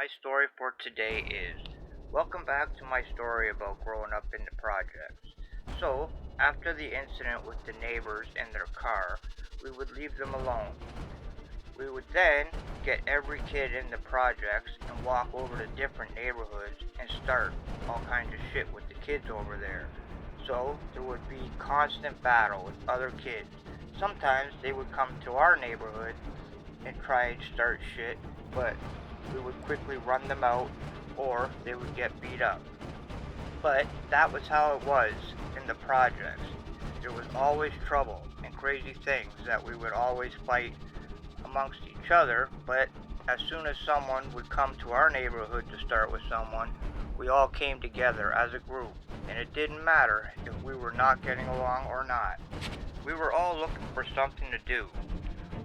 My story for today is, welcome back to my story about growing up in the projects. So, after the incident with the neighbors and their car, we would leave them alone. We would then get every kid in the projects and walk over to different neighborhoods and start all kinds of shit with the kids over there. So, there would be constant battle with other kids. Sometimes they would come to our neighborhood and try and start shit, but we would quickly run them out or they would get beat up. But that was how it was in the projects. There was always trouble and crazy things that we would always fight amongst each other, but as soon as someone would come to our neighborhood to start with someone, we all came together as a group, and it didn't matter if we were not getting along or not. We were all looking for something to do.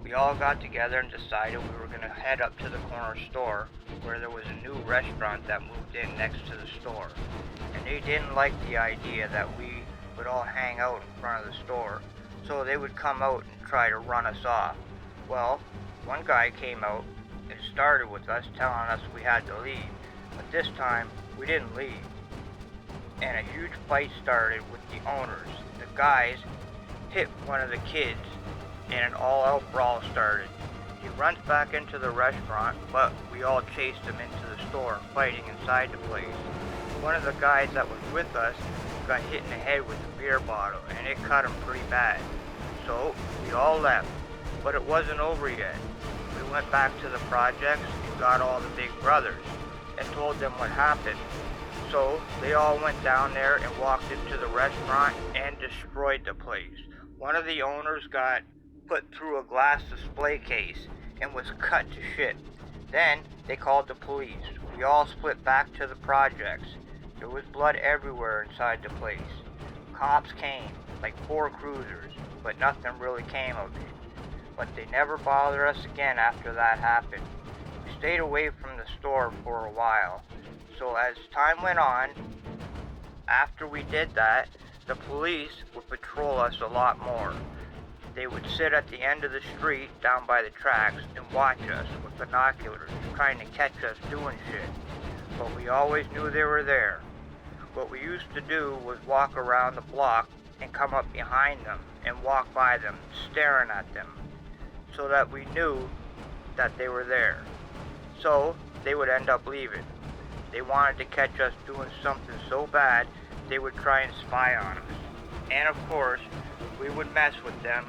We all got together and decided we were going to head up to the corner store where there was a new restaurant that moved in next to the store. And they didn't like the idea that we would all hang out in front of the store, so they would come out and try to run us off. Well, one guy came out and started with us, telling us we had to leave, but this time we didn't leave. And a huge fight started with the owners. The guys hit one of the kids and an all-out brawl started. He runs back into the restaurant, but we all chased him into the store, fighting inside the place. One of the guys that was with us got hit in the head with a beer bottle, and it cut him pretty bad. So, we all left, but it wasn't over yet. We went back to the projects and got all the big brothers, and told them what happened. So, they all went down there and walked into the restaurant and destroyed the place. One of the owners got put through a glass display case and was cut to shit. Then they called the police. We all split back to the projects. There was blood everywhere inside the place. Cops came, like 4 cruisers, but nothing really came of it. But they never bothered us again after that happened. We stayed away from the store for a while. So as time went on, after we did that, the police would patrol us a lot more. They would sit at the end of the street down by the tracks and watch us with binoculars, trying to catch us doing shit. But we always knew they were there. What we used to do was walk around the block and come up behind them and walk by them, staring at them, so that we knew that they were there. So they would end up leaving. They wanted to catch us doing something so bad, they would try and spy on us. And of course, we would mess with them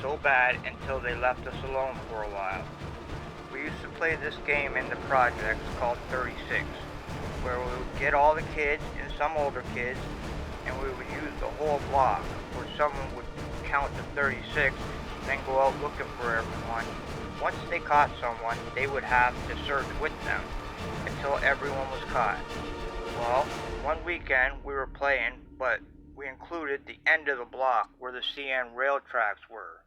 so bad until they left us alone for a while. We used to play this game in the projects called 36, where we would get all the kids and some older kids, and we would use the whole block, where someone would count to 36, then go out looking for everyone. Once they caught someone, they would have to search with them until everyone was caught. Well, one weekend we were playing, but we included the end of the block where the CN rail tracks were,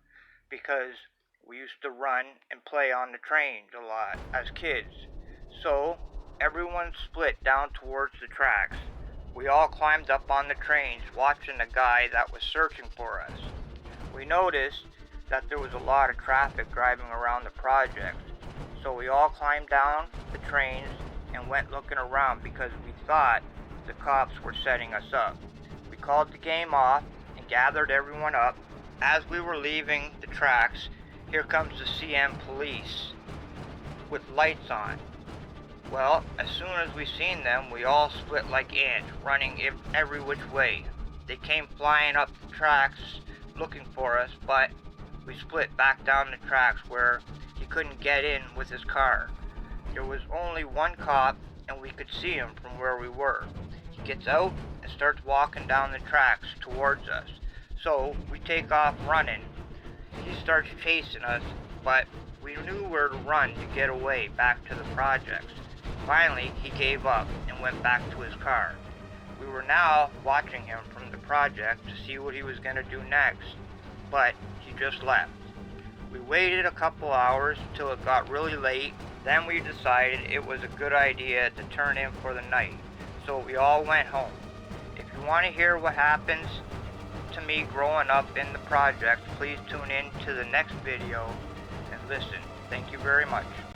because we used to run and play on the trains a lot as kids. So everyone split down towards the tracks. We all climbed up on the trains watching the guy that was searching for us. We noticed that there was a lot of traffic driving around the project, so we all climbed down the trains and went looking around because we thought the cops were setting us up. We called the game off and gathered everyone up. As we were leaving the tracks, here comes the CN police with lights on. Well, as soon as we seen them, we all split like ants, running every which way. They came flying up the tracks looking for us, but we split back down the tracks where he couldn't get in with his car. There was only one cop, and we could see him from where we were. He gets out and starts walking down the tracks towards us. So we take off running. He starts chasing us, but we knew where to run to get away back to the projects. Finally, he gave up and went back to his car. We were now watching him from the project to see what he was going to do next, but he just left. We waited a couple hours until it got really late. Then we decided it was a good idea to turn in for the night, so we all went home. If you want to hear what happens to me growing up in the project, please tune in to the next video and listen. Thank you very much.